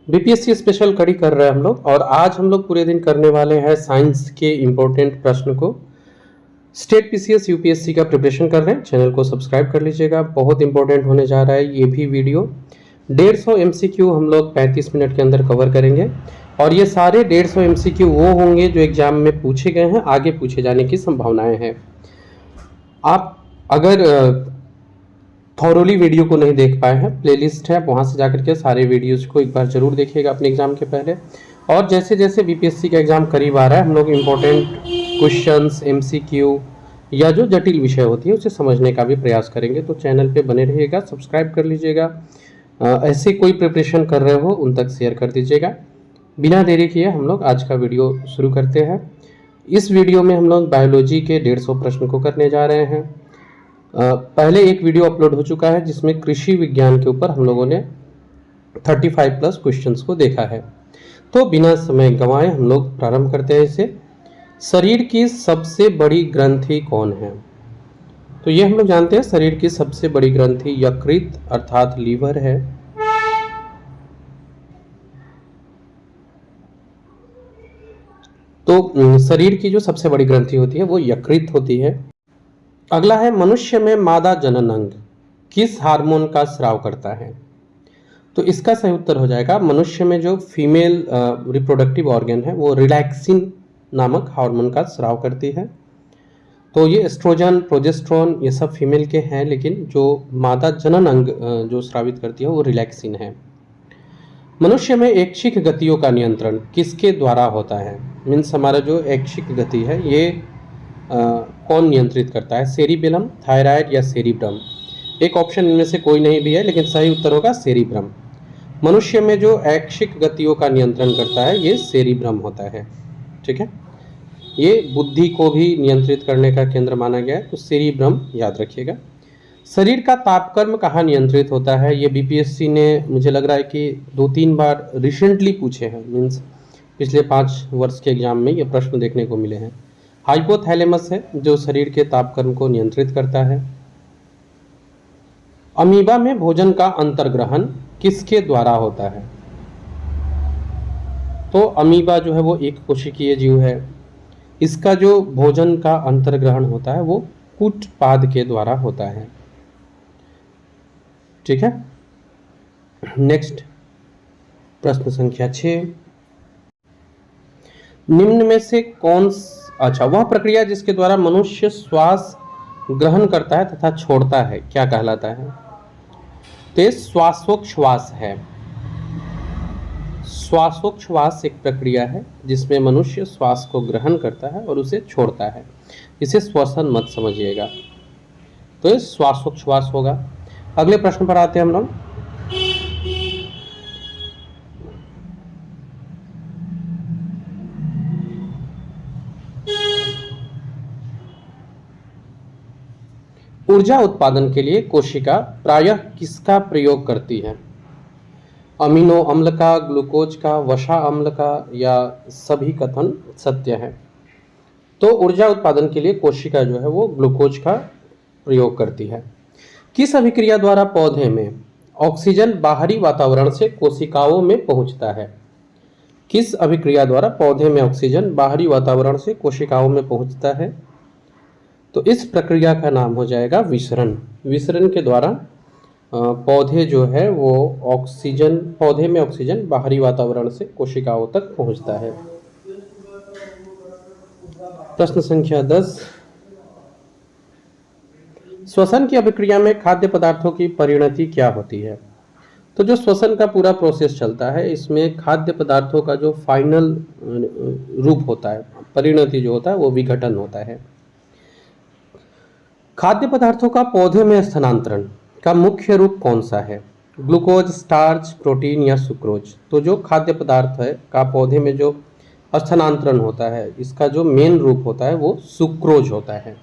BPSC special कड़ी कर रहे हैं हम लोग, और आज हम लोग पूरे दिन करने वाले हैं साइंस के इम्पोर्टेंट प्रश्न को। स्टेट पीसीएस यूपीएससी का प्रिपरेशन कर रहे हैं, चैनल को सब्सक्राइब कर लीजिएगा। बहुत इंपॉर्टेंट होने जा रहा है ये भी वीडियो। 150 एमसीक्यू हम लोग 35 मिनट के अंदर कवर करेंगे, और ये सारे 150 एमसीक्यू वो होंगे जो एग्जाम में पूछे गए हैं, आगे पूछे जाने की संभावनाएं हैं। आप अगर थॉरोली वीडियो को नहीं देख पाए हैं, प्लेलिस्ट है, वहाँ से जाकर के सारे वीडियोज़ को एक बार ज़रूर देखिएगा अपने एग्ज़ाम के पहले। और जैसे जैसे बीपीएससी का एग्ज़ाम करीब आ रहा है, हम लोग इम्पोर्टेंट क्वेश्चंस, एमसीक्यू या जो जटिल विषय होती है उसे समझने का भी प्रयास करेंगे। तो चैनल पे बने रहिएगा, सब्सक्राइब कर लीजिएगा। ऐसे कोई प्रिपरेशन कर रहे हो उन तक शेयर कर दीजिएगा। बिना देरी किए हम लोग आज का वीडियो शुरू करते हैं। इस वीडियो में हम लोग बायोलॉजी के 150 प्रश्न को करने जा रहे हैं। पहले एक वीडियो अपलोड हो चुका है जिसमें कृषि विज्ञान के ऊपर हम लोगों ने 35 प्लस क्वेश्चंस को देखा है। तो बिना समय गंवाए हम लोग प्रारंभ करते हैं इसे। शरीर की सबसे बड़ी ग्रंथि कौन है? तो ये हम लोग जानते हैं, शरीर की सबसे बड़ी ग्रंथि यकृत अर्थात लीवर है। तो शरीर की जो सबसे बड़ी ग्रंथि होती है वो यकृत होती है। अगला है, मनुष्य में मादा जनन अंग किस हार्मोन का स्राव करता है? तो इसका सही उत्तर हो जाएगा, मनुष्य में जो फीमेल रिप्रोडक्टिव ऑर्गन है वो रिलैक्सिन नामक हार्मोन का स्राव करती है। तो ये एस्ट्रोजन, प्रोजेस्टेरोन ये सब फीमेल के हैं, लेकिन जो मादा जनन अंग जो स्रावित करती है वो रिलैक्सिन है। मनुष्य में ऐच्छिक गतियों का नियंत्रण किसके द्वारा होता है? मीन्स हमारा जो ऐच्छिक गति है ये कौन नियंत्रित करता है? सेरिबेलम, थायराइड या सेरिब्रम? एक ऑप्शन इनमें से कोई नहीं भी है, लेकिन सही उत्तर होगा सेरिब्रम। मनुष्य में जो ऐच्छिक गतियों का नियंत्रण करता है ये सेरिब्रम होता है। ठीक है, ये बुद्धि को भी नियंत्रित करने का केंद्र माना गया है, तो सेरिब्रम याद रखिएगा। शरीर का तापक्रम कहाँ नियंत्रित होता है? ये बीपीएससी ने मुझे लग रहा है कि 2-3 बार रिसेंटली पूछे हैं, मीन्स पिछले 5 वर्ष के एग्जाम में ये प्रश्न देखने को मिले हैं। हाइपोथैलेमस है जो शरीर के तापक्रम को नियंत्रित करता है। अमीबा में भोजन का अंतर्ग्रहण किसके द्वारा होता है? तो अमीबा जो है वो एक कोशिकीय जीव है। इसका जो भोजन का अंतर्ग्रहण होता है वो कूटपाद के द्वारा होता है। ठीक है, नेक्स्ट प्रश्न संख्या 6। निम्न में से कौन वह प्रक्रिया जिसके द्वारा मनुष्य श्वास ग्रहण करता है तथा छोड़ता है क्या कहलाता है? तो श्वासोच्छ्वास है। श्वासोच्छ्वास एक प्रक्रिया है जिसमें मनुष्य श्वास को ग्रहण करता है और उसे छोड़ता है। इसे श्वसन मत समझिएगा, तो ये श्वासोच्छ्वास होगा। अगले प्रश्न पर आते हैं हम लोग। ऊर्जा उत्पादन के लिए कोशिका प्रायः किसका प्रयोग करती है? अमीनो अम्ल का, ग्लूकोज का, वसा अम्ल का, या सभी कथन सत्य है? तो ऊर्जा उत्पादन के लिए कोशिका जो है वो ग्लूकोज का प्रयोग करती है। किस अभिक्रिया द्वारा पौधे में ऑक्सीजन बाहरी वातावरण से कोशिकाओं में पहुंचता है? किस अभिक्रिया द्वारा पौधे में ऑक्सीजन बाहरी वातावरण से कोशिकाओं में पहुंचता है? तो इस प्रक्रिया का नाम हो जाएगा विसरण। विसरण के द्वारा पौधे जो है वो पौधे में ऑक्सीजन बाहरी वातावरण से कोशिकाओं तक पहुंचता है। प्रश्न संख्या 10। श्वसन की अभिक्रिया में खाद्य पदार्थों की परिणति क्या होती है? तो जो श्वसन का पूरा प्रोसेस चलता है इसमें खाद्य पदार्थों का जो फाइनल रूप होता है, परिणति जो होता है वो विघटन होता है। खाद्य पदार्थों का पौधे में स्थानांतरण का मुख्य रूप कौन सा है? ग्लूकोज, स्टार्च, प्रोटीन या सुक्रोज? तो जो खाद्य पदार्थ है का पौधे में जो स्थानांतरण होता है इसका जो मेन रूप होता है वो सुक्रोज होता है।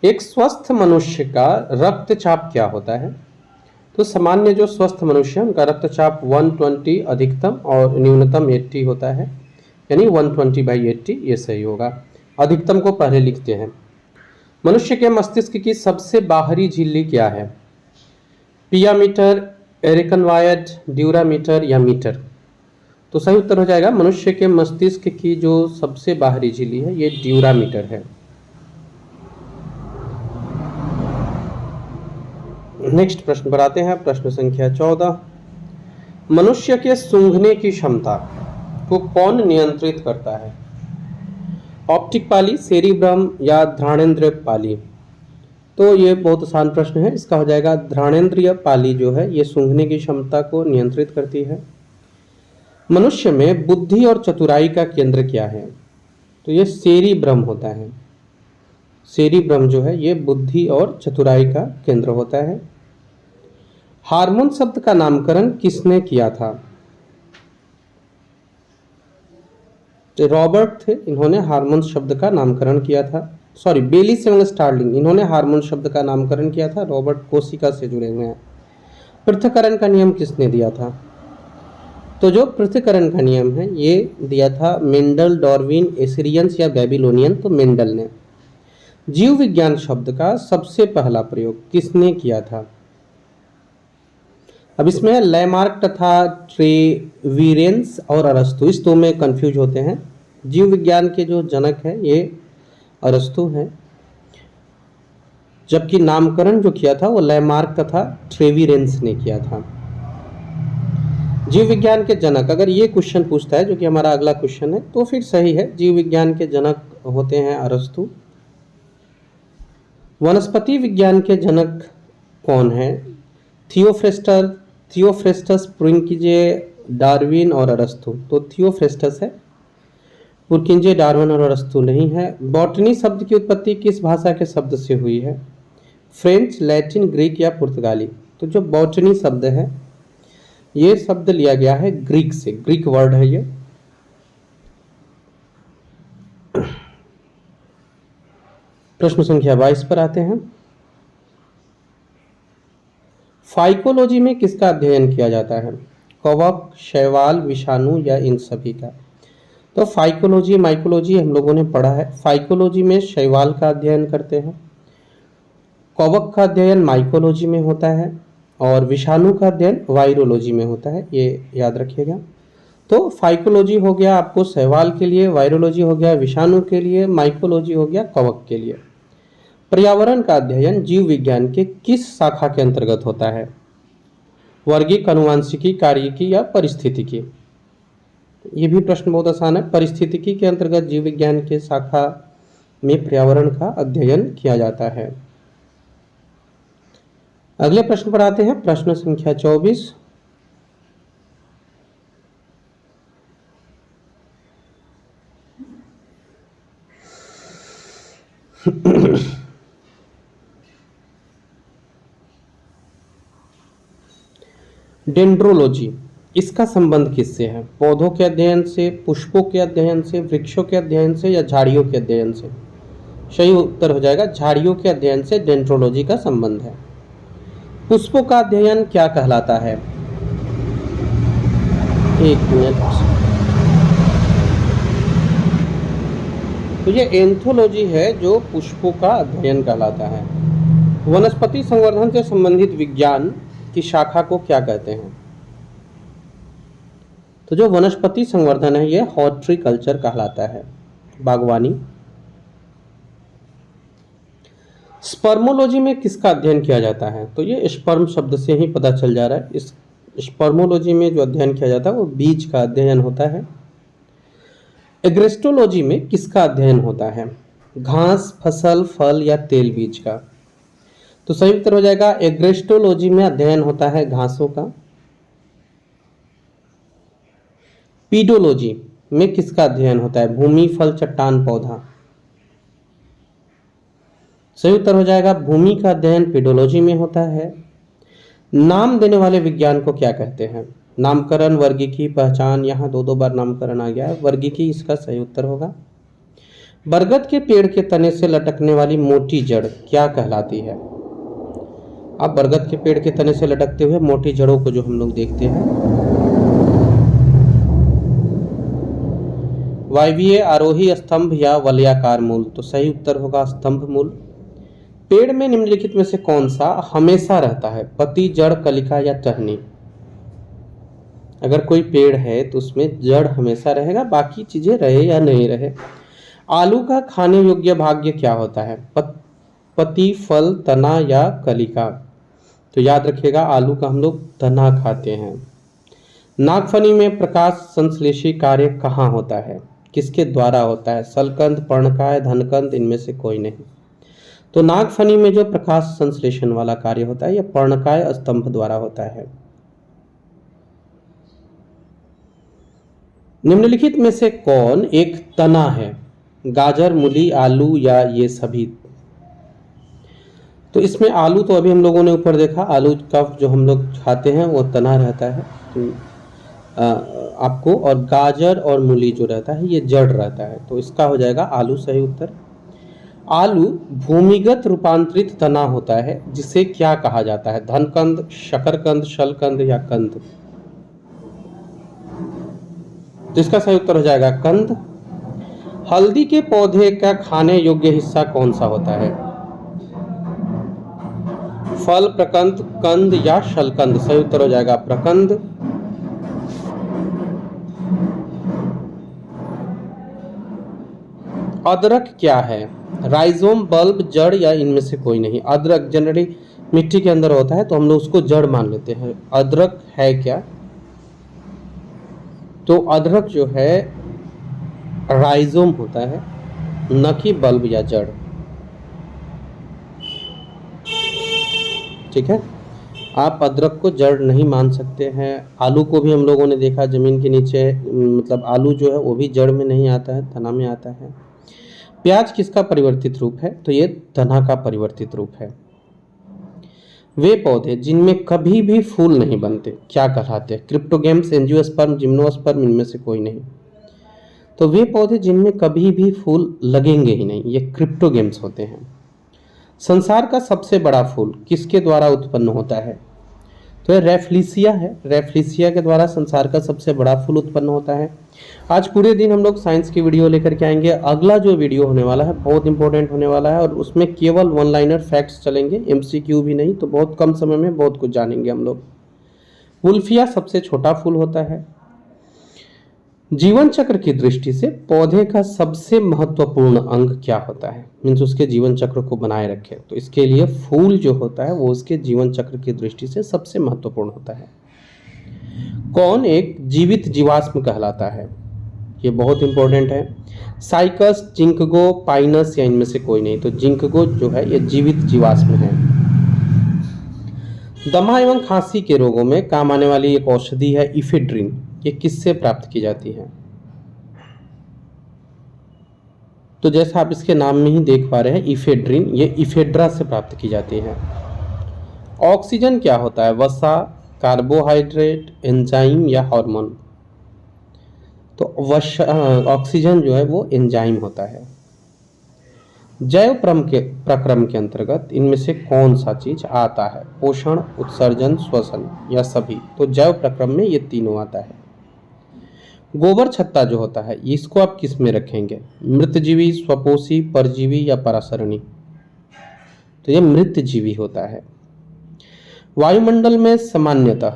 एक स्वस्थ मनुष्य का रक्तचाप क्या होता है? तो सामान्य जो स्वस्थ मनुष्य है उनका रक्तचाप 120 अधिकतम और न्यूनतम 80 होता है, यानी 120/80 ये सही होगा। अधिकतम को पहले लिखते हैं। मनुष्य के मस्तिष्क की सबसे बाहरी झिल्ली क्या है? पिया मीटर, एरिकनवायड, ड्यूरामीटर या मीटर? तो सही उत्तर हो जाएगा मनुष्य के मस्तिष्क की जो सबसे बाहरी झिल्ली है ये ड्यूरामीटर है। नेक्स्ट प्रश्न पर आते हैं, प्रश्न संख्या 14। मनुष्य के सूंघने की क्षमता को कौन नियंत्रित करता है? ऑप्टिक पाली, सेरिब्रम या घ्राणेंद्रिय पाली? तो ये बहुत आसान प्रश्न है, इसका हो जाएगा घ्राणेंद्रिय पाली जो है ये सूंघने की क्षमता को नियंत्रित करती है। मनुष्य में बुद्धि और चतुराई का केंद्र क्या है? तो ये सेरिब्रम होता है। सेरिब्रम जो है ये बुद्धि और चतुराई का केंद्र होता है। हार्मोन शब्द का नामकरण किसने किया था? तो रॉबर्ट थे, इन्होंने हार्मोन शब्द का नामकरण किया था। सॉरी, बेलिस एवं स्टार्लिंग, इन्होंने हार्मोन शब्द का नामकरण किया था। रॉबर्ट कोशिका से जुड़े हुए हैं। पृथक्करण का नियम किसने दिया था? तो जो पृथक्करण का नियम है ये दिया था मेंडल, डार्विन, एसिरियंस या बेबीलोनियन, तो मेंडल ने। जीव विज्ञान शब्द का सबसे पहला प्रयोग किसने किया था? अब इसमें लैमार्क तथा ट्रेवीरेंस और अरस्तु, इस दो में कंफ्यूज होते हैं। जीव विज्ञान के जो जनक है ये अरस्तु हैं, जबकि नामकरण जो किया था वो लैमार्क तथा ट्रेवीरेंस ने किया था। जीव विज्ञान के जनक, अगर ये क्वेश्चन पूछता है जो कि हमारा अगला क्वेश्चन है, तो फिर सही है, जीव विज्ञान के जनक होते हैं अरस्तु। वनस्पति विज्ञान के जनक कौन है? थियोफ्रेस्टस, पुरकिंजे, डार्विन और अरस्तु। तो थियोफ्रेस्टस है, पुरकिंजे, डार्विन और अरस्तु नहीं है। बॉटनी शब्द की उत्पत्ति किस भाषा के शब्द से हुई है? फ्रेंच, लैटिन, ग्रीक या पुर्तगाली? तो जो बॉटनी शब्द है ये शब्द लिया गया है ग्रीक से, ग्रीक वर्ड है ये। प्रश्न संख्या 22 पर आते हैं। फाइकोलॉजी में किसका अध्ययन किया जाता है? कवक, शैवाल, विषाणु या इन सभी का? तो फाइकोलॉजी, माइकोलॉजी हम लोगों ने पढ़ा है। फाइकोलॉजी में शैवाल का अध्ययन करते हैं, कवक का अध्ययन माइकोलॉजी में होता है और विषाणु का अध्ययन वायरोलॉजी में होता है, ये याद रखिएगा। तो फाइकोलॉजी हो गया आपको शैवाल के लिए, वायरोलॉजी हो गया विषाणु के लिए, माइकोलॉजी हो गया कवक के लिए। पर्यावरण का अध्ययन जीव विज्ञान के किस शाखा के अंतर्गत होता है? वर्गिक, अनुवांशिकी, कार्यिकी या पारिस्थितिकी? ये भी प्रश्न बहुत आसान है। पारिस्थितिकी के अंतर्गत जीव विज्ञान के शाखा में पर्यावरण का अध्ययन किया जाता है। अगले प्रश्न पर आते हैं, प्रश्न संख्या 24। डेंड्रोलॉजी, इसका संबंध किससे है? पौधों के अध्ययन से, पुष्पों के अध्ययन से, वृक्षों के अध्ययन से या झाड़ियों के अध्ययन से? सही उत्तर हो जाएगा झाड़ियों के अध्ययन से डेंड्रोलॉजी का संबंध है। पुष्पों का अध्ययन क्या कहलाता है? एक मिनट, तो ये एंथोलॉजी है जो पुष्पों का अध्ययन कहलाता है। वनस्पति संवर्धन से संबंधित विज्ञान की शाखा को क्या कहते हैं? तो जो वनस्पति संवर्धन है ये हॉर्टिकल्चर कहलाता है, बागवानी। स्पर्मोलॉजी में किसका अध्ययन किया जाता है? तो ये स्पर्म शब्द से ही पता चल जा रहा है। इस स्पर्मोलॉजी में जो अध्ययन किया जाता है वो बीज का अध्ययन होता है। एग्रेस्टोलॉजी में किसका अध्ययन होता है? घास, फसल, फल या तेल बीज का? तो सही उत्तर हो जाएगा एग्रेस्टोलॉजी में अध्ययन होता है घासों का। पीडोलॉजी में किसका अध्ययन होता है? भूमि, फल, चट्टान, पौधा? सही उत्तर हो जाएगा भूमि का अध्ययन पीडोलॉजी में होता है। नाम देने वाले विज्ञान को क्या कहते हैं? नामकरण, वर्गीकी, पहचान, यहाँ दो बार नामकरण आ गया है, वर्गीकी इसका सही उत्तर होगा। बरगद के पेड़ के तने से लटकने वाली मोटी जड़ क्या कहलाती है? अब बरगद के पेड़ के तने से लटकते हुए मोटी जड़ों को जो हम लोग देखते हैं, वायवीय, आरोही, स्तंभ या वलयाकार मूल? तो सही उत्तर होगा स्तंभ मूल। पेड़ में निम्नलिखित में से कौन सा हमेशा रहता है? पत्ती, जड़, कलिका या टहनी? अगर कोई पेड़ है तो उसमें जड़ हमेशा रहेगा, बाकी चीजें रहे या नहीं रहे। आलू का खाने योग्य भाग्य क्या होता है? पत्ती, फल, तना या कलिका? तो याद रखिएगा आलू का हम लोग तना खाते हैं। नागफनी में प्रकाश संश्लेषी कार्य कहाँ होता है? किसके द्वारा होता है? सलकंद, पर्णकाय, धनकंद, इनमें से कोई नहीं। तो नागफनी में जो प्रकाश संश्लेषण वाला कार्य होता है यह पर्णकाय स्तंभ द्वारा होता है। निम्नलिखित में से कौन एक तना है? गाजर, मूली, आलू या ये सभी? तो इसमें आलू तो अभी हम लोगों ने ऊपर देखा, आलू का जो हम लोग खाते हैं वो तना रहता है आपको, और गाजर और मूली जो रहता है ये जड़ रहता है। तो इसका हो जाएगा आलू सही उत्तर। आलू भूमिगत रूपांतरित तना होता है जिसे क्या कहा जाता है? धनकंद, शकरकंद, शलकंद या कंद? तो इसका सही उत्तर हो जाएगा कंद। हल्दी के पौधे का खाने योग्य हिस्सा कौन सा होता है? फल, प्रकंद, कंद या शलकंद? सही उत्तर हो जाएगा प्रकंद। अदरक क्या है? राइजोम, बल्ब, जड़ या इनमें से कोई नहीं? अदरक जनरली मिट्टी के अंदर होता है तो हम लोग उसको जड़ मान लेते हैं। अदरक है क्या? तो अदरक जो है राइजोम होता है, न कि बल्ब या जड़। ठीक है, आप अदरक को जड़ नहीं मान सकते हैं। आलू को भी हम लोगों ने देखा जमीन के नीचे, मतलब आलू जो है वो भी जड़ में नहीं आता है, तना में आता है। प्याज किसका परिवर्तित रूप है? तो ये तना का परिवर्तित रूप है। वे पौधे जिनमें कभी भी फूल नहीं बनते क्या कहलाते हैं? क्रिप्टोगेम्स, एंजियोस्पर्म, जिम्नोस्पर्म, इनमें से कोई नहीं। तो वे पौधे जिनमें कभी भी फूल लगेंगे ही नहीं, ये क्रिप्टोगेम्स होते हैं। संसार का सबसे बड़ा फूल किसके द्वारा उत्पन्न होता है? तो ये रेफ्लिसिया है। रेफ्लिसिया के द्वारा संसार का सबसे बड़ा फूल उत्पन्न होता है। आज पूरे दिन हम लोग साइंस की वीडियो लेकर के आएंगे। अगला जो वीडियो होने वाला है बहुत इंपॉर्टेंट होने वाला है और उसमें केवल वन लाइनर फैक्ट्स चलेंगे, एमसीक्यू भी नहीं। तो बहुत कम समय में बहुत कुछ जानेंगे हम लोग। वुल्फिया सबसे छोटा फूल होता है। जीवन चक्र की दृष्टि से पौधे का सबसे महत्वपूर्ण अंग क्या होता है? मीन्स उसके जीवन चक्र को बनाए रखे। तो इसके लिए फूल जो होता है वो उसके जीवन चक्र की दृष्टि से सबसे महत्वपूर्ण होता है। कौन एक जीवित जीवाश्म कहलाता है? ये बहुत इंपॉर्टेंट है। साइकस, जिंकगो, पाइनस या इनमें से कोई नहीं? तो जिंकगो जो है ये जीवित जीवाश्म है। दमा एवं खांसी के रोगों में काम आने वाली एक औषधि है इफेड्रिन। ये किससे प्राप्त की जाती है? तो जैसा आप इसके नाम में ही देख पा रहे हैं इफेड्रिन, ये इफेड्रा से प्राप्त की जाती है। ऑक्सीजन क्या होता है? वसा, कार्बोहाइड्रेट, एंजाइम या हार्मोन? तो ऑक्सीजन जो है वो एंजाइम होता है। जैव प्रक्रम के अंतर्गत इनमें से कौन सा चीज आता है? पोषण, उत्सर्जन, श्वसन या सभी? तो जैव प्रक्रम में ये तीनों आता है। गोबर छत्ता जो होता है इसको आप किस में रखेंगे? मृतजीवी, स्वपोषी, परजीवी या परासरणी? तो ये मृतजीवी होता है। वायुमंडल में सामान्यतः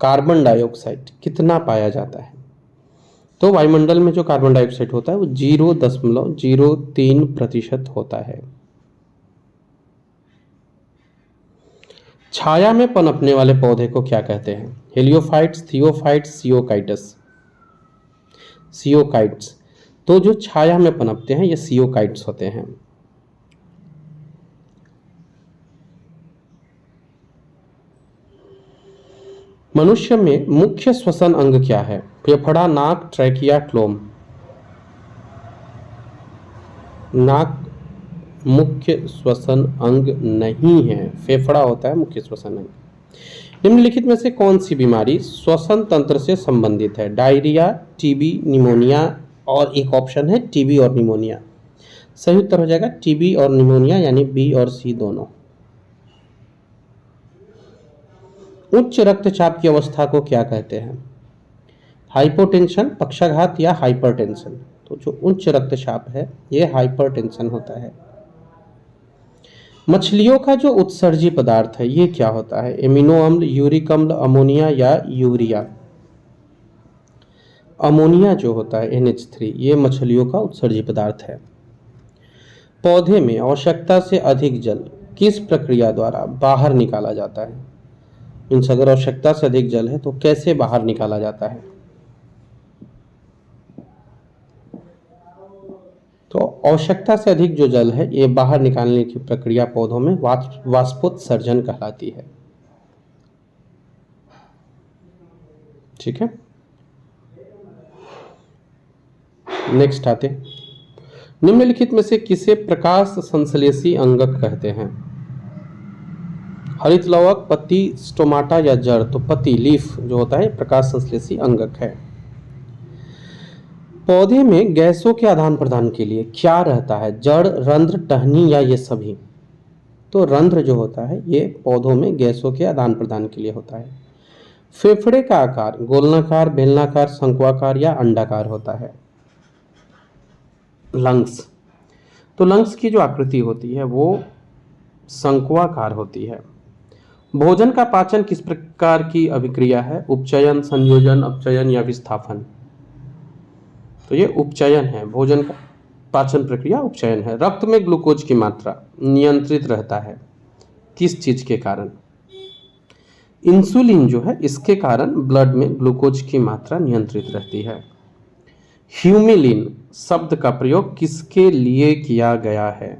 कार्बन डाइऑक्साइड कितना पाया जाता है? तो वायुमंडल में जो कार्बन डाइऑक्साइड होता है वो 0.03% होता है। छाया में पनपने वाले पौधे को क्या कहते हैं? हेलियोफाइट्स, थियोफाइट्स, सियोकाइट्स? सियोकाइट्स। तो जो छाया में पनपते हैं ये सियोकाइट्स होते हैं। मनुष्य में मुख्य श्वसन अंग क्या है? फेफड़ा, नाक, ट्रैकिया, क्लोम? नाक मुख्य श्वसन अंग नहीं है, फेफड़ा होता है मुख्य श्वसन अंग। निम्नलिखित में से कौन सी बीमारी श्वसन तंत्र से संबंधित है? डायरिया, टीबी, निमोनिया और एक ऑप्शन है टीबी और निमोनिया। सही उत्तर हो जाएगा टीबी और निमोनिया, यानी बी और सी दोनों। उच्च रक्तचाप की अवस्था को क्या कहते हैं? हाइपोटेंशन, पक्षाघात या हाइपरटेंशन? तो जो उच्च रक्तचाप है ये हाइपरटेंशन होता है। मछलियों का जो उत्सर्जी पदार्थ है ये क्या होता है? एमिनो अम्ल, यूरिक अम्ल, अमोनिया या यूरिया? अमोनिया जो होता है NH3 ये मछलियों का उत्सर्जी पदार्थ है। पौधे में आवश्यकता से अधिक जल किस प्रक्रिया द्वारा बाहर निकाला जाता है? मीन्स अगर आवश्यकता से अधिक जल है तो कैसे बाहर निकाला जाता है? तो आवश्यकता से अधिक जो जल है ये बाहर निकालने की प्रक्रिया पौधों में वाष्पोत्सर्जन कहलाती है। ठीक है, नेक्स्ट आते हैं। निम्नलिखित में से किसे प्रकाश संश्लेषी अंगक कहते हैं? हरित लवक, पत्ती, स्टोमाटा या जड़? तो पत्ती, लीफ जो होता है प्रकाश संश्लेषी अंगक है। पौधे में गैसों के आदान प्रदान के लिए क्या रहता है? जड़, रंध्र, टहनी या ये सभी? तो रंध्र जो होता है ये पौधों में गैसों के आदान प्रदान के लिए होता है। फेफड़े का आकार गोलाकार, बेलनाकार, शंक्वाकार या अंडाकार होता है? लंग्स, तो लंग्स की जो आकृति होती है वो शंक्वाकार होती है। भोजन का पाचन किस प्रकार की अभिक्रिया है? उपचयन, संयोजन, अपचयन या विस्थापन? तो ये उपचयन है। भोजन का पाचन प्रक्रिया उपचयन है। रक्त में ग्लूकोज की मात्रा नियंत्रित रहता है किस चीज के कारण? इंसुलिन जो है इसके कारण ब्लड में ग्लूकोज की मात्रा नियंत्रित रहती है। ह्यूमिलिन शब्द का प्रयोग किसके लिए किया गया है?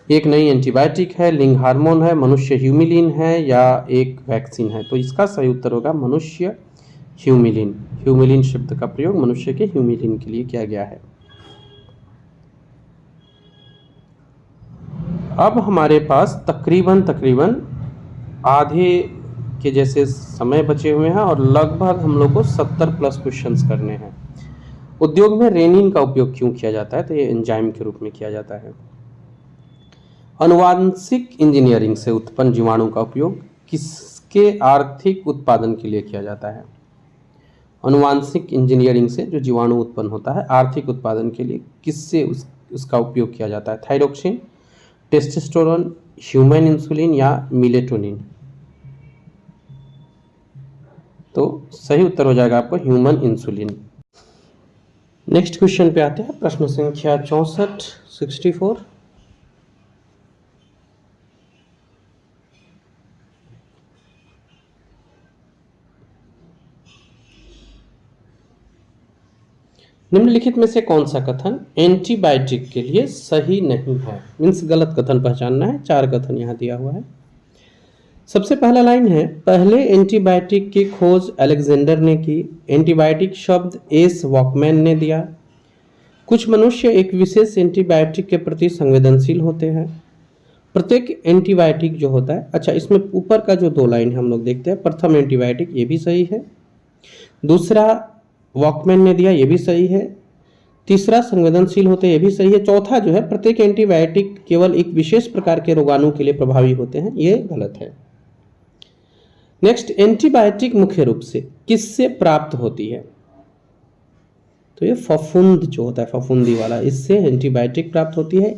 एक नई एंटीबायोटिक है, लिंग हार्मोन है, मनुष्य ह्यूमिलिन है या एक वैक्सीन है? तो इसका सही उत्तर होगा मनुष्य ह्यूमिलिन। ह्यूमिलिन शब्द का प्रयोग मनुष्य के ह्यूमिलिन के लिए किया गया है। अब हमारे पास तकरीबन आधे के जैसे समय बचे हुए हैं और लगभग हम लोग को 70 प्लस क्वेश्चंस करने हैं। उद्योग में रेनिन का उपयोग क्यों किया जाता है? तो ये एंजाइम के रूप में किया जाता है। आनुवांशिक इंजीनियरिंग से उत्पन्न जीवाणु का उपयोग किसके आर्थिक उत्पादन के लिए किया जाता है? आनुवांशिक इंजीनियरिंग से जो जीवाणु उत्पन्न होता है आर्थिक उत्पादन के लिए किससे उसका उपयोग किया जाता है? थायरोक्सिन, टेस्टोस्टेरोन, ह्यूमन इंसुलिन या मिलेटोनिन? तो सही उत्तर हो जाएगा आपको ह्यूमन इंसुलिन। नेक्स्ट क्वेश्चन पे आते हैं, प्रश्न संख्या 64। निम्नलिखित में से कौन सा कथन एंटीबायोटिक के लिए सही नहीं है? मीन्स गलत कथन पहचानना है। 4 कथन यहाँ दिया हुआ है। सबसे पहला लाइन है, पहले एंटीबायोटिक की खोज अलेक्जेंडर ने की। एंटीबायोटिक शब्द एस वॉकमैन ने दिया। कुछ मनुष्य एक विशेष एंटीबायोटिक के प्रति संवेदनशील होते हैं। प्रत्येक एंटीबायोटिक जो होता है, अच्छा इसमें ऊपर का जो 2 लाइन हम लोग देखते हैं, प्रथम एंटीबायोटिक ये भी सही है, दूसरा वॉकमैन ने दिया ये भी सही है, तीसरा संवेदनशील होते ये भी सही है, चौथा जो है प्रत्येक एंटीबायोटिक केवल एक विशेष प्रकार के रोगाणु के लिए प्रभावी होते हैं, ये गलत है। नेक्स्ट, एंटीबायोटिक मुख्य रूप से किससे प्राप्त होती है? तो ये फफूंद जो होता है, फफूंदी वाला, इससे एंटीबायोटिक प्राप्त होती है।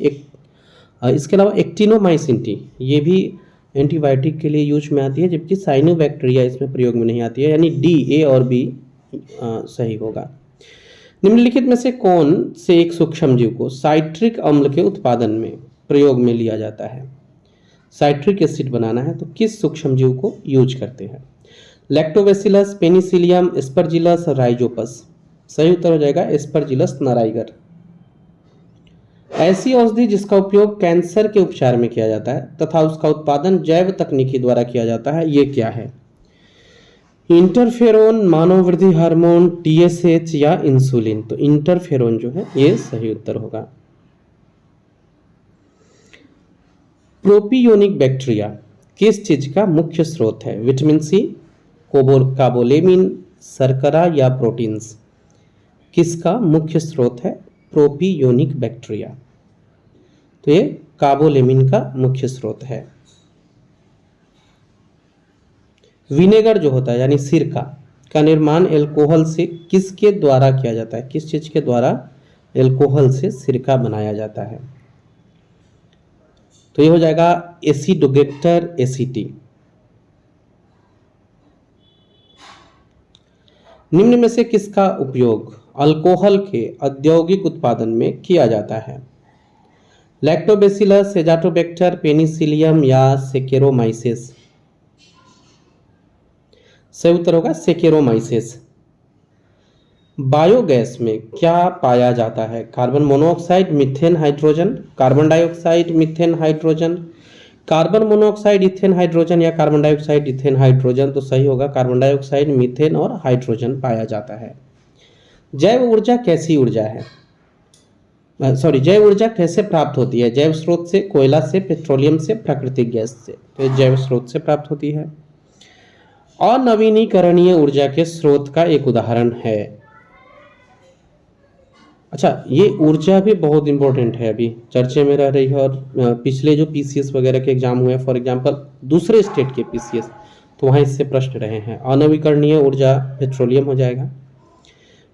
इसके अलावा एक्टिनोमाइसिन टी ये भी एंटीबायोटिक के लिए यूज में आती है, जबकि साइनोबैक्टीरिया इसमें प्रयोग में नहीं आती है, यानी डी, ए और बी सही होगा। निम्नलिखित में से कौन से एक सूक्ष्मजीव को साइट्रिक अम्ल के उत्पादन में प्रयोग में लिया जाता है? साइट्रिक एसिड बनाना है तो किस सूक्ष्मजीव को यूज करते हैं? लैक्टोबैसिलस, पेनिसिलियम, एस्परजिलस और राइजोपस? सही उत्तर हो जाएगा एस्परजिलस नाराइगर। ऐसी औषधि जिसका उपयोग कैंसर के उपचार में किया जाता है तथा उसका उत्पादन जैव तकनीकी द्वारा किया जाता है, ये क्या है? इंटरफेरोन, मानव वृद्धि हार्मोन, TSH या इंसुलिन? तो इंटरफेरोन जो है ये सही उत्तर होगा। प्रोपियोनिक बैक्टीरिया किस चीज का मुख्य स्रोत है? विटामिन सी, कार्बोलेमिन, शर्करा या प्रोटीन्स? किसका मुख्य स्रोत है प्रोपियोनिक बैक्टीरिया? तो ये कार्बोलेमिन का मुख्य स्रोत है। विनेगर जो होता है यानी सिरका का निर्माण एल्कोहल से किसके द्वारा किया जाता है? किस चीज के द्वारा एल्कोहल से सिरका बनाया जाता है? तो ये हो जाएगा एसिडोगेक्टर एसीटी। निम्न में से किसका उपयोग अल्कोहल के औद्योगिक उत्पादन में किया जाता है? लैक्टोबैसिलस, एजाटोबैक्टर, पेनिसिलियम या सेकेरोमाइसिस? सही उत्तर होगा सेकेरोमाइसिस। बायोगैस में क्या पाया जाता है? Carbon monoxide, methane, hydrogen, carbon dioxide, methane, hydrogen, carbon monoxide, ethane, hydrogen या कार्बन डाइऑक्साइड, इथेन, हाइड्रोजन? तो सही होगा कार्बन डाइऑक्साइड, मीथेन और हाइड्रोजन पाया जाता है। जैव ऊर्जा कैसी ऊर्जा है? जैव ऊर्जा कैसे प्राप्त होती है? जैव स्रोत से, कोयला से, पेट्रोलियम से, प्राकृतिक गैस से? तो ये जैव स्रोत से प्राप्त होती है। अनवीनीकरणीय ऊर्जा के स्रोत का एक उदाहरण है। अच्छा, ये ऊर्जा भी बहुत इंपॉर्टेंट है, अभी चर्चे में रह रही है और पिछले जो पीसीएस वगैरह के एग्जाम हुए, फॉर एग्जांपल दूसरे स्टेट के पीसीएस, तो वहाँ इससे प्रश्न रहे हैं। अनवीकरणीय ऊर्जा पेट्रोलियम हो जाएगा।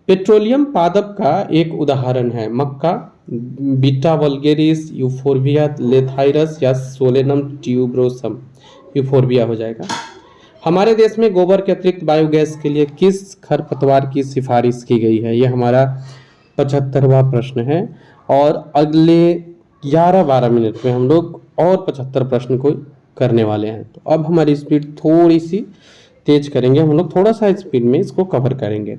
पेट्रोलियम पादप का एक उदाहरण है मक्का, बीटा वल्गेरिस, यूफोर्बिया लेथाइरस या सोलेनम ट्यूब्रोसम? यूफोर्बिया हो जाएगा। हमारे देश में गोबर के अतिरिक्त बायोगैस के लिए किस खरपतवार की सिफारिश की गई है? यह हमारा 75वां प्रश्न है और अगले 11-12 मिनट में हम लोग और 75 प्रश्न को करने वाले हैं। तो अब हमारी स्पीड थोड़ी सी तेज करेंगे, हम लोग थोड़ा सा स्पीड में इसको कवर करेंगे।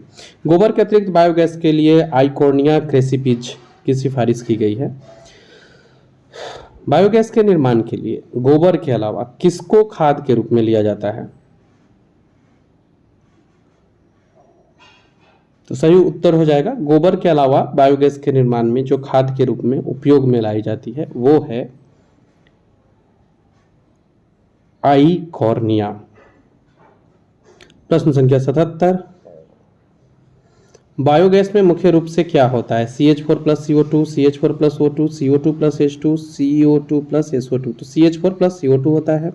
गोबर के अतिरिक्त बायोगैस के लिए आइकोर्निया क्रेसिपिज की सिफारिश की गई है। बायोगैस के निर्माण के लिए गोबर के अलावा किसको खाद के रूप में लिया जाता है? तो सही उत्तर हो जाएगा गोबर के अलावा बायोगैस के निर्माण में जो खाद के रूप में उपयोग में लाई जाती है वो है आइकोर्निया। प्रश्न संख्या 77, बायोगैस में मुख्य रूप से क्या होता है? CH4 plus CO2, CH4 plus O2, CO2 plus H2, CO2 plus SO2? तो CH4 प्लस CO2 होता है,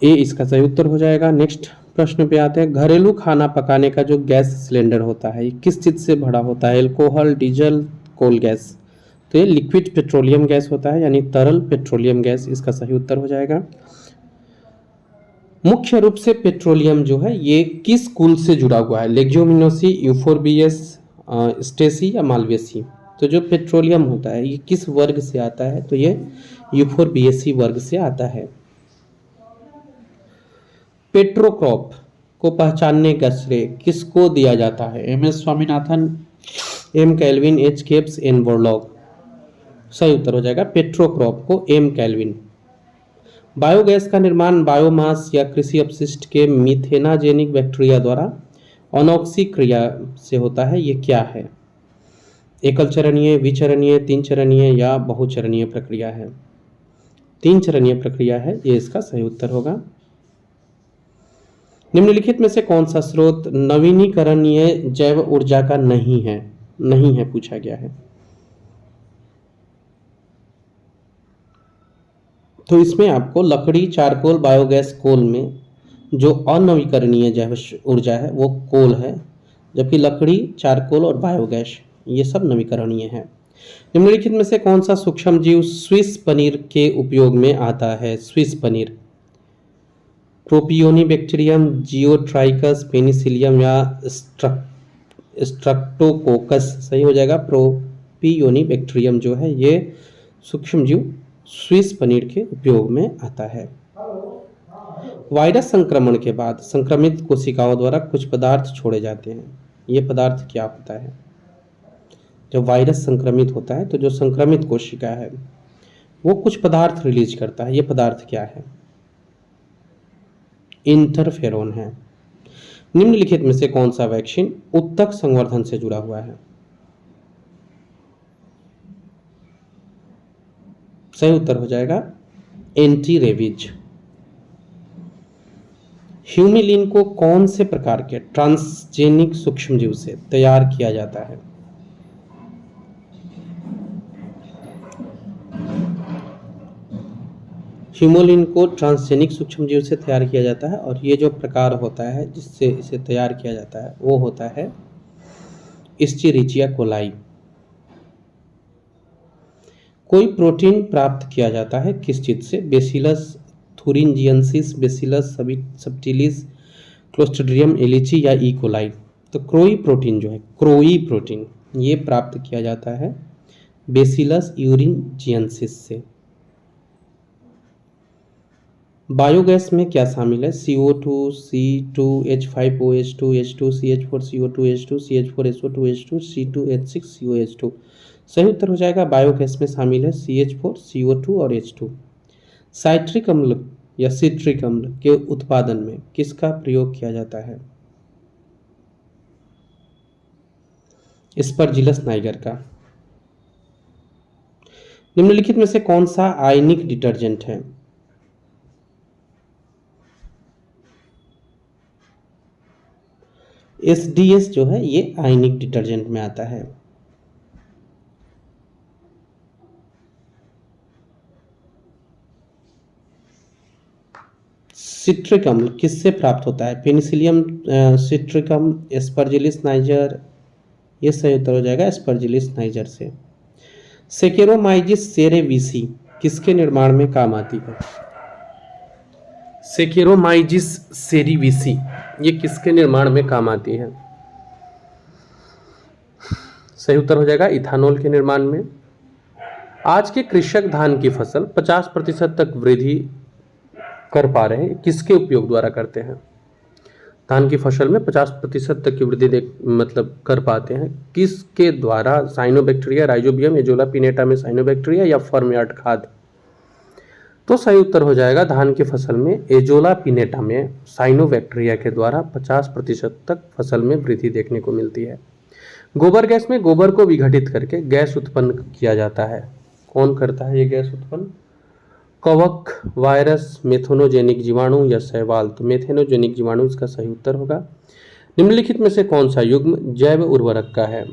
ए इसका सही उत्तर हो जाएगा। नेक्स्ट प्रश्न पे आते हैं। घरेलू खाना पकाने का जो गैस सिलेंडर होता है ये किस चीज से भरा होता है? Alcohol, diesel, coal gas? तो ये लिक्विड पेट्रोलियम गैस होता है, यानी तरल पेट्रोलियम गैस इसका सही उत्तर हो जाएगा। मुख्य रूप से पेट्रोलियम जो है ये किस कुल से जुड़ा हुआ है? लेग्यूमिनोसी, यूफोर्बियस, स्टेसी या मालवेसी? तो जो पेट्रोलियम होता है ये किस वर्ग से आता है? तो ये यूफोर्बियसी वर्ग से आता है। पेट्रोक्रॉप को पहचानने का श्रेय किसको दिया जाता है? MS Swaminathan, M Calvin, H केप्स, N बोरलॉग? सही उत्तर हो जाएगा पेट्रोक्रॉप को M कैल्विन। बायोगैस का निर्माण बायोमास या कृषि अपशिष्ट के मिथेनाजेनिक बैक्टीरिया द्वारा अनॉक्सी क्रिया से होता है, ये क्या है? एकल चरणीय, विचरणीय, तीन चरणीय या बहुचरणीय प्रक्रिया है? तीन चरणीय प्रक्रिया है, ये इसका सही उत्तर होगा। निम्नलिखित में से कौन सा स्रोत नवीनीकरणीय जैव ऊर्जा का नहीं है पूछा गया है। तो इसमें आपको लकड़ी, चारकोल, बायोगैस, कोल में जो अनवीकरणीय जैव ऊर्जा है वो कोल है, जबकि लकड़ी, चारकोल और बायोगैस ये सब नवीकरणीय है। निम्नलिखित में से कौन सा सूक्ष्म जीव स्विस पनीर के उपयोग में आता है? स्विस पनीर प्रोपियोनिबैक्टीरियम, जियोट्राइकस, पेनिसिलियम या स्ट्रेप्टोकोकस? सही हो जाएगा प्रोपियोनिबैक्टीरियम जो है ये सूक्ष्म जीव स्विस पनीर के उपयोग में आता है। वायरस संक्रमण के बाद संक्रमित कोशिकाओं द्वारा कुछ पदार्थ छोड़े जाते हैं, ये पदार्थ क्या होता है? जब वायरस संक्रमित होता है तो जो संक्रमित कोशिका है वो कुछ पदार्थ रिलीज करता है, ये पदार्थ क्या है? इंटरफेरोन है। निम्नलिखित में से कौन सा वैक्सीन उत्तक संवर्धन से जुड़ा हुआ है? सही उत्तर हो जाएगा एंटी रेबीज। ह्यूमिलिन को कौन से प्रकार के ट्रांसजेनिक सूक्ष्मजीव से तैयार किया जाता है? ह्यूमिलिन को ट्रांसजेनिक सूक्ष्मजीव से तैयार किया जाता है और ये जो प्रकार होता है जिससे इसे तैयार किया जाता है वो होता है एस्चेरिचिया कोलाई। कोई प्रोटीन प्राप्त किया जाता है किस चीज से? Bacillus thuringiensis, Bacillus subtilis, Clostridium एलिची या ई कोलाई। तो क्रोई प्रोटीन जो है, क्रोई प्रोटीन, ये प्राप्त किया जाता है बेसिलस यूरिनजियंसिस से। बायोगैस में क्या शामिल है? CO2, C2H5OH2, H2CH4CO2H2, CH4SO2H2, C2H6COH2। सही उत्तर हो जाएगा बायोगैस में शामिल है CH4, CO2 और H2। साइट्रिक अम्ल या सिट्रिक अम्ल के उत्पादन में किसका प्रयोग किया जाता है? एस्परजिलस नाइगर का। निम्नलिखित में से कौन सा आयनिक डिटर्जेंट है? SDS जो है ये आयनिक डिटर्जेंट में आता है। सिट्रिक अम्ल किससे प्राप्त होता है? पेनिसिलियम सिट्रिकम, एस्परजिलिस नाइजर, ये सही उत्तर हो जाएगा एस्परजिलिस नाइजर से। सेकेरोमाइजिस सेरेविसी किसके निर्माण में काम आती है? सेकेरोमाइजिस सेरेविसी ये किसके निर्माण में काम आती है? सही उत्तर हो जाएगा इथानॉल के निर्माण में। आज के कृषक धान की फसल 50% तक वृद्धि कर पा रहे हैं, किसके उपयोग द्वारा करते हैं? धान की फसल में 50% तक की वृद्धि मतलब कर पाते हैं किसके द्वारा? साइनोबैक्टीरिया, राइजोबियम, एजोला पिनेटा में साइनोबैक्टीरिया या फर्मयार्ड खाद। तो सही उत्तर हो जाएगा धान की फसल में एजोला पिनेटा में साइनोबैक्टीरिया के द्वारा 50% तक फसल में वृद्धि देखने को मिलती है। गोबर गैस में गोबर को विघटित करके गैस उत्पन्न किया जाता है। कौन करता है ये गैस उत्पन्न? कवक, वायरस, मेथेनोजेनिक जीवाणु या शैवाल। तो मेथेनोजेनिक जीवाणु इसका सही उत्तर होगा। निम्नलिखित में से कौन सा युग्म जैव उर्वरक का है?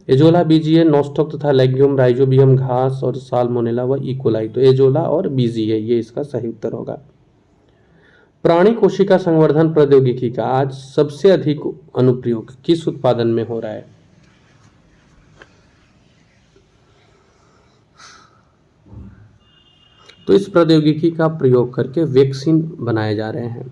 एजोला, बीजीए, नॉस्टॉक तथा लेग्यूम, राइजोबियम घास और साल्मोनेला व इकोलाई। तो एजोला और बीजीए ये इसका सही उत्तर होगा। प्राणी कोशिका संवर्धन प्रौद्योगिकी का आज सबसे अधिक अनुप्रयोग किस उत्पादन में हो रहा है? तो इस प्रौद्योगिकी का प्रयोग करके वैक्सीन बनाए जा रहे हैं।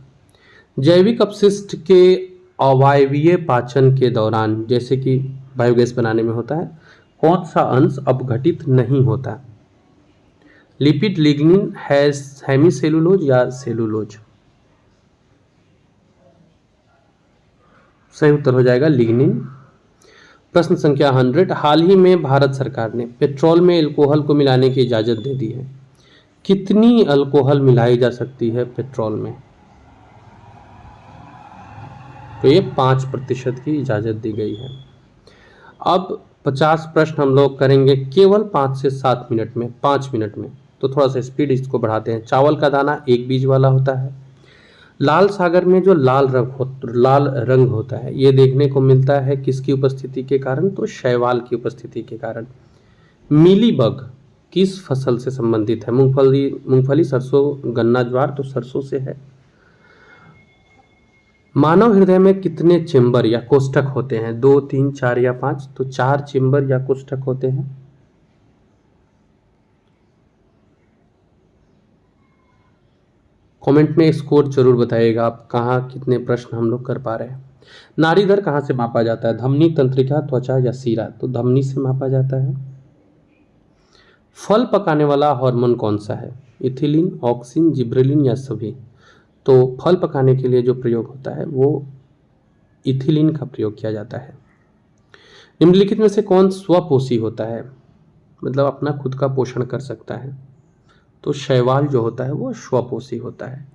जैविक अपशिष्ट के अवायवीय पाचन के दौरान, जैसे कि बायोगैस बनाने में होता है, कौन सा अंश अपघटित नहीं होता? लिपिड, लिग्निन, हेमीसेलुलोज या सेलुलोज। सही उत्तर हो जाएगा लिग्निन। प्रश्न संख्या 100। हाल ही में भारत सरकार ने पेट्रोल में अल्कोहल को मिलाने की इजाजत दे दी है। कितनी अल्कोहल मिलाई जा सकती है पेट्रोल में? तो ये 5% की इजाजत दी गई है। अब 50 प्रश्न हम लोग करेंगे केवल 5 से 7 मिनट में, 5 मिनट में। तो थोड़ा सा स्पीड इसको बढ़ाते हैं। चावल का दाना एक बीज वाला होता है। लाल सागर में जो लाल रंग होता है ये देखने को मिलता है किसकी उपस्थिति के कारण? तो शैवाल की उपस्थिति के कारण। मीलीबग किस फसल से संबंधित है? मूंगफली, सरसों, गन्ना, ज्वार। तो सरसों से है। मानव हृदय में कितने चेंबर या कोष्ठक होते हैं? 2, 3, 4 या 5। तो 4 चेंबर या कोष्ठक होते हैं। कमेंट में स्कोर जरूर बताइएगा आप कहाँ कितने प्रश्न हम लोग कर पा रहे हैं। नाड़ी दर कहाँ से मापा जाता है? धमनी, तंत्रिका, त्वचा या सीरा। तो धमनी से मापा जाता है। फल पकाने वाला हार्मोन कौन सा है? इथिलीन, ऑक्सिन, जिब्रेलिन या सभी। तो फल पकाने के लिए जो प्रयोग होता है वो इथिलीन का प्रयोग किया जाता है। निम्नलिखित में से कौन स्वपोषी होता है, मतलब अपना खुद का पोषण कर सकता है? तो शैवाल जो होता है वो स्वपोषी होता है।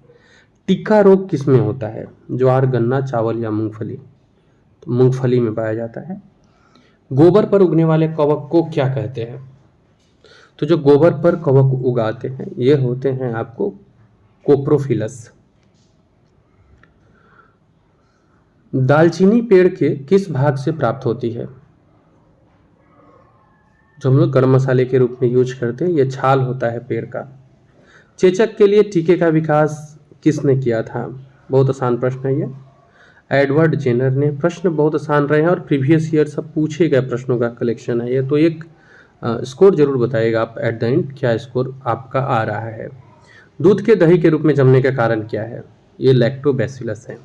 टिक्का रोग किस में होता है? ज्वार, गन्ना, चावल या मूंगफली। तो मूंगफली में पाया जाता है। गोबर पर उगने वाले कवक को क्या कहते हैं? तो जो गोबर पर कवक उगाते हैं ये होते हैं आपको कोप्रोफिलस। दालचीनी पेड़ के किस भाग से प्राप्त होती है? जो हम लोग गरम मसाले के रूप में यूज करते हैं, ये छाल होता है पेड़ का। चेचक के लिए टीके का विकास किसने किया था? बहुत आसान प्रश्न है ये, एडवर्ड जेनर ने। प्रश्न बहुत आसान रहे हैं और प्रीवियस ईयर सब पूछे गए प्रश्नों का कलेक्शन है ये। तो एक स्कोर जरूर बताइएगा आप एट द एंड क्या स्कोर आपका आ रहा है। दूध के दही के रूप में जमने का कारण क्या है? ये लैक्टोबैसिलस है।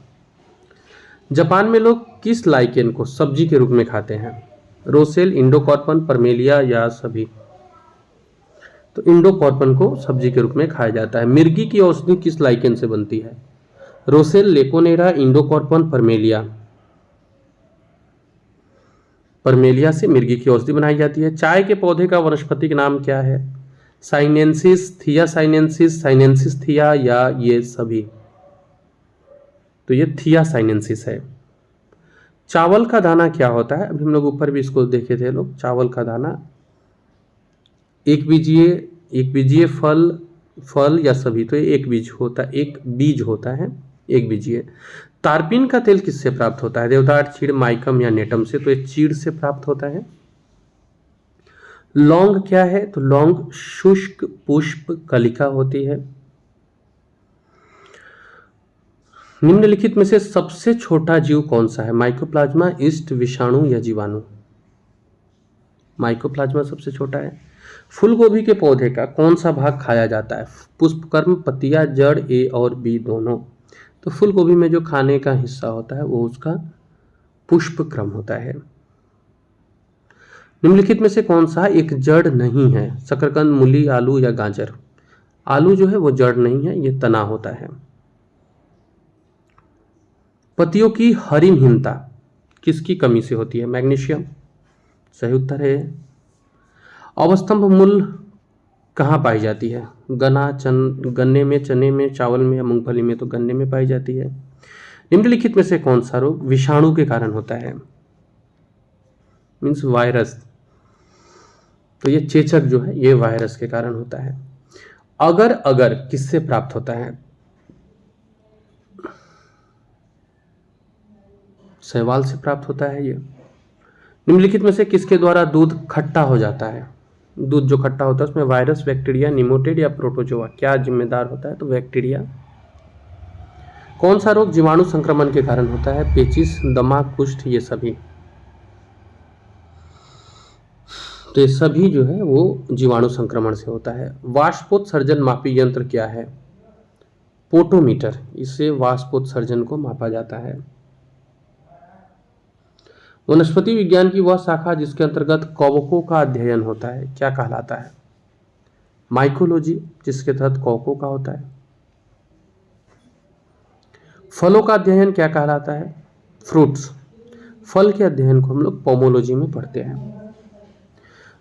जापान में लोग किस लाइकेन को सब्जी के रूप में खाते हैं? रोसेल, इंडोकॉर्पन, परमेलिया या सभी? तो इंडोकॉर्पन को सब्जी के रूप में खाया जाता है। मिर्गी की औषधि किस लाइकेन से बनती है? रोसेल, लेकोनेरा, इंडोकॉर्पन, परमेलिया। परमेलिया से मिर्गी की औषधि बनाई जाती है। चाय के पौधे का वानस्पतिक नाम क्या है? साइनेंसिस, थिया साइनेंसिस, साइनेंसिस थिया या ये सभी? तो ये थिया साइनेंसिस है। चावल का दाना क्या होता है? अभी हम लोग ऊपर भी इसको देखे थे लोग। चावल का दाना एक बीजीय फल या सभी? तो ये एक बीज होता है, एक बीजीय। तारपीन का तेल किससे प्राप्त होता है? देवदार, चीड़, माइकम या नेटम से? तो ये चीड़ से प्राप्त होता है। लौंग क्या है? तो लौंग शुष्क पुष्प कलिका होती है। निम्नलिखित में से सबसे छोटा जीव कौन सा है? माइकोप्लाज्मा, ईस्ट, विषाणु या जीवाणु? माइकोप्लाज्मा सबसे छोटा है। फूलगोभी के पौधे का कौन सा भाग खाया जाता है? पुष्पक्रम, पत्तियां, जड़, ए और बी दोनों? तो फूलगोभी में जो खाने का हिस्सा होता है वो उसका पुष्पक्रम होता है। निम्नलिखित में से कौन सा एक जड़ नहीं है? शकरकंद, मूली, आलू या गाजर? आलू जो है वो जड़ नहीं है, ये तना होता है। पत्तियों की हरिमहीनता किसकी कमी से होती है? मैग्नीशियम, सही उत्तर है। अवस्तंभ मूल कहाँ पाई जाती है? गन्ने में, चने में, चावल में या मूंगफली में? तो गन्ने में पाई जाती है। निम्नलिखित में से कौन सा रोग विषाणु के कारण होता है? Means virus. तो ये चेचक जो है ये वायरस के कारण होता है। अगर किससे प्राप्त होता है? शैवाल से प्राप्त होता है ये। निम्नलिखित में से किसके द्वारा दूध खट्टा हो जाता है? दूध जो खट्टा होता है उसमें वायरस, बैक्टीरिया, निमोटेड या प्रोटोजोआ? क्या जिम्मेदार होता है? तो बैक्टीरिया। कौन सा रोग जीवाणु संक्रमण के कारण होता है? पेचिश, दमा, कुष्ठ, ये सभी? तो ये सभी जो है वो जीवाणु संक्रमण से होता है। वाष्पोत्सर्जन मापी यंत्र क्या है? पोटोमीटर। इससे वाष्पोत्सर्जन को मापा जाता है। वनस्पति विज्ञान की वह शाखा जिसके अंतर्गत कवकों का अध्ययन होता है क्या कहलाता है? माइकोलॉजी, जिसके तहत कवकों का होता है। फलों का अध्ययन क्या कहलाता है? फ्रूट्स। फल के अध्ययन को हम लोग पोमोलॉजी में पढ़ते हैं।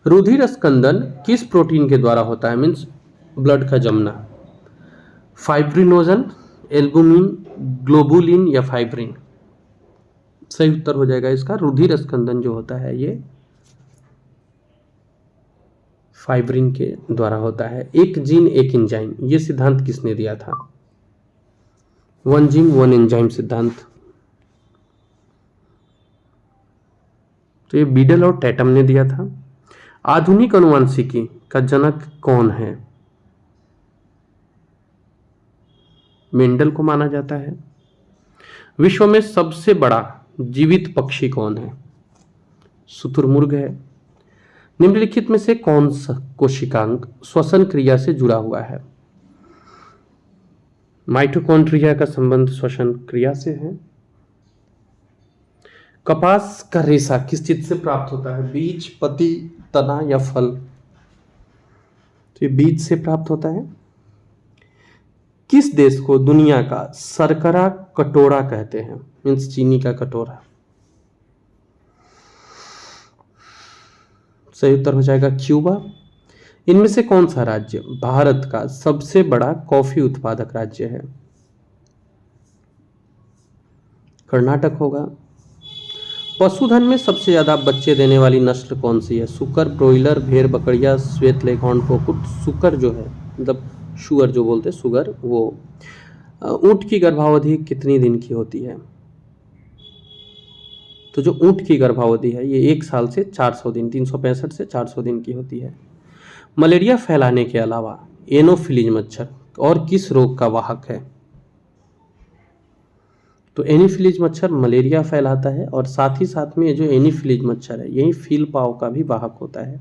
रुधिर स्कंदन किस प्रोटीन के द्वारा होता है? मीन्स ब्लड का जमना। फाइब्रिनोजन, एल्बुमिन, ग्लोबुलिन या फाइब्रिन? सही उत्तर हो जाएगा इसका रुधिर स्कंदन जो होता है ये फाइब्रिन के द्वारा होता है। एक जीन एक एंजाइम, ये सिद्धांत किसने दिया था? वन जीन वन एंजाइम सिद्धांत। तो ये बीडल और टैटम ने दिया था। आधुनिक अनुवांशिकी का जनक कौन है? मेंडल को माना जाता है। विश्व में सबसे बड़ा जीवित पक्षी कौन है? शुतुरमुर्ग है। निम्नलिखित में से कौन सा कोशिकांग श्वसन क्रिया से जुड़ा हुआ है? माइटोकॉन्ड्रिया का संबंध श्वसन क्रिया से है। कपास का रेशा किस चीज से प्राप्त होता है? बीज, पत्ती, तना या फल? तो ये बीज से प्राप्त होता है। किस देश को दुनिया का शर्करा कटोरा कहते हैं? मीन्स चीनी का कटोरा? सही उत्तर हो जाएगा क्यूबा। इनमें से कौन सा राज्य भारत का सबसे बड़ा कॉफी उत्पादक राज्य है? कर्नाटक होगा। पशुधन में सबसे ज्यादा बच्चे देने वाली नस्ल कौन सी है? सुकर, ब्रोइलर, भेड़, बकरिया, श्वेत लेघॉर्न, कुक्कुट? सुकर जो है मतलब शुगर जो बोलते हैं सुगर, वो ऊंट की गर्भावधि कितनी दिन की होती है? तो जो ऊंट की गर्भावधि है ये 1 साल से 400 दिन, 365 से 400 दिन की होती है। मलेरिया फैलाने के अलावा एनोफिलीज मच्छर और किस रोग का वाहक है? तो एनीफिलीज मच्छर मलेरिया फैलाता है और साथ ही साथ में ये जो एनीफिलीज मच्छर है यही फील पाव का भी वाहक होता है।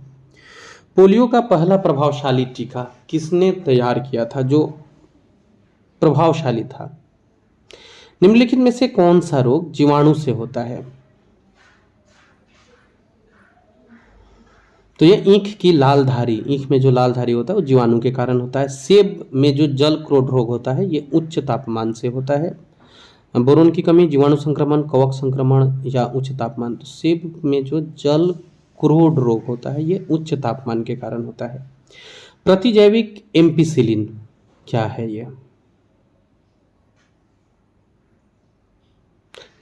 पोलियो का पहला प्रभावशाली टीका किसने तैयार किया था जो प्रभावशाली था? निम्नलिखित में से कौन सा रोग जीवाणु से होता है? तो ये ईंख की लालधारी, ईंख में जो लालधारी होता है वो जीवाणु के कारण होता है। सेब में जो जल क्रोध रोग होता है ये उच्च तापमान से होता है। बोरोन की कमी, जीवाणु संक्रमण, कवक संक्रमण या उच्च तापमान। तो सेब में जो जल क्रोध रोग होता है ये उच्च तापमान के कारण होता है। प्रतिजैविक एम्पिसिलिन क्या है ये?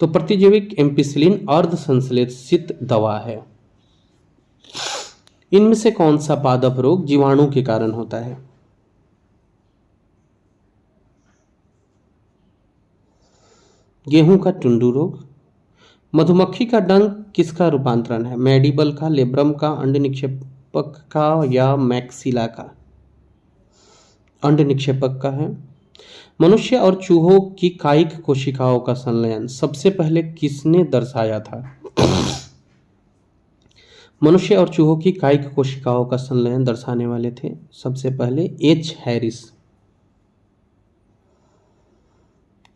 तो प्रतिजैविक एम्पिसिलिन अर्ध संश्लेषित दवा है। इनमें से कौन सा पादप रोग जीवाणु के कारण होता है? गेहूं का टुंडू रोग। मधुमक्खी का डंक किसका रूपांतरण है? मैडीबल का, लेब्रम का, अंड निक्षेपक का या मैक्सिला का? अंड निक्षेपक का है। मनुष्य और चूहों की कायिक कोशिकाओं का संलयन सबसे पहले किसने दर्शाया था? मनुष्य और चूहों की कायिक कोशिकाओं का संलयन दर्शाने वाले थे सबसे पहले एच हैरिस।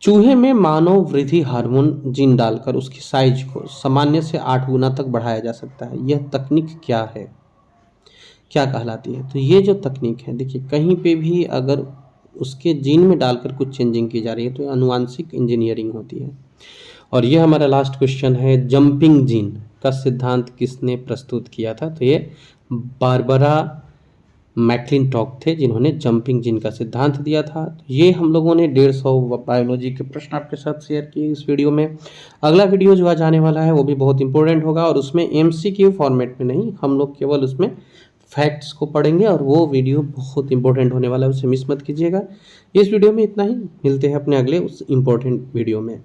चूहे में मानव वृद्धि हार्मोन जीन डालकर उसकी साइज को सामान्य से 8 गुना तक बढ़ाया जा सकता है। यह तकनीक क्या है, क्या कहलाती है? तो ये जो तकनीक है, देखिए कहीं पे भी अगर उसके जीन में डालकर कुछ चेंजिंग की जा रही है तो आनुवांशिक इंजीनियरिंग होती है। और ये हमारा लास्ट क्वेश्चन है, जंपिंग जीन का सिद्धांत किसने प्रस्तुत किया था? तो ये बारबरा मैक्लिंटॉक थे जिन्होंने जंपिंग जीन का सिद्धांत दिया था। तो ये हम लोगों ने 150 बायोलॉजी के प्रश्न आपके साथ शेयर किए इस वीडियो में। अगला वीडियो जो आज आने वाला है वो भी बहुत इंपॉर्टेंट होगा और उसमें MCQ फॉर्मेट में नहीं, हम लोग केवल उसमें फैक्ट्स को पढ़ेंगे और वो वीडियो बहुत इंपॉर्टेंट होने वाला है, उसे मिस मत कीजिएगा। इस वीडियो में इतना ही, मिलते हैं अपने अगले उस इंपॉर्टेंट वीडियो में।